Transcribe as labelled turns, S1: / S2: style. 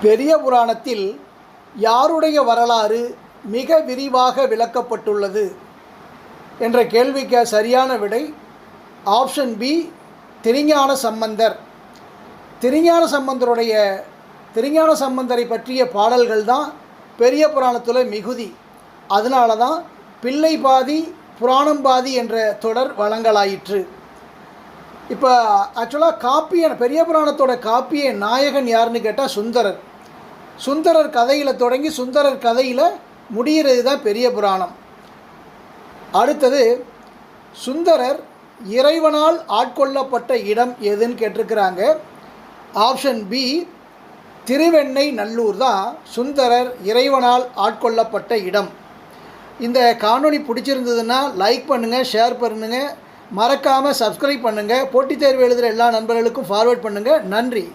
S1: பெரிய புராணத்தில் யாருடைய வரலாறு மிக விரிவாக விளக்கப்பட்டுள்ளது என்ற கேள்விக்கு சரியான விடை ஆப்ஷன் பி, திருஞான சம்பந்தர். திருஞான சம்பந்தரை பற்றிய பாடல்கள் தான் பெரிய புராணத்தில் மிகுதி. அதனால தான் பிள்ளை பாதி புராணம் பாதி என்ற தொடர் வழங்கலாயிற்று. இப்போ ஆக்சுவலாக பெரிய புராணத்தோட காப்பிய நாயகன் யாருன்னு கேட்டால் சுந்தரர் கதையில் தொடங்கி சுந்தரர் கதையில் முடிகிறது தான் பெரிய புராணம். அடுத்தது, சுந்தரர் இறைவனால் ஆட்கொள்ளப்பட்ட இடம் எதுன்னு கேட்டிருக்கிறாங்க. ஆப்ஷன் பி, திருவெண்ணை நல்லூர் தான் சுந்தரர் இறைவனால் ஆட்கொள்ளப்பட்ட இடம். இந்த காணொளி பிடிச்சிருந்ததுன்னா லைக் பண்ணுங்கள், ஷேர் பண்ணுங்கள், மறக்காமல் சப்ஸ்கிரைப் பண்ணுங்கள். போட்டித் தேர்வு எழுதுகிற எல்லா நண்பர்களுக்கும் ஃபார்வேர்ட் பண்ணுங்கள். நன்றி.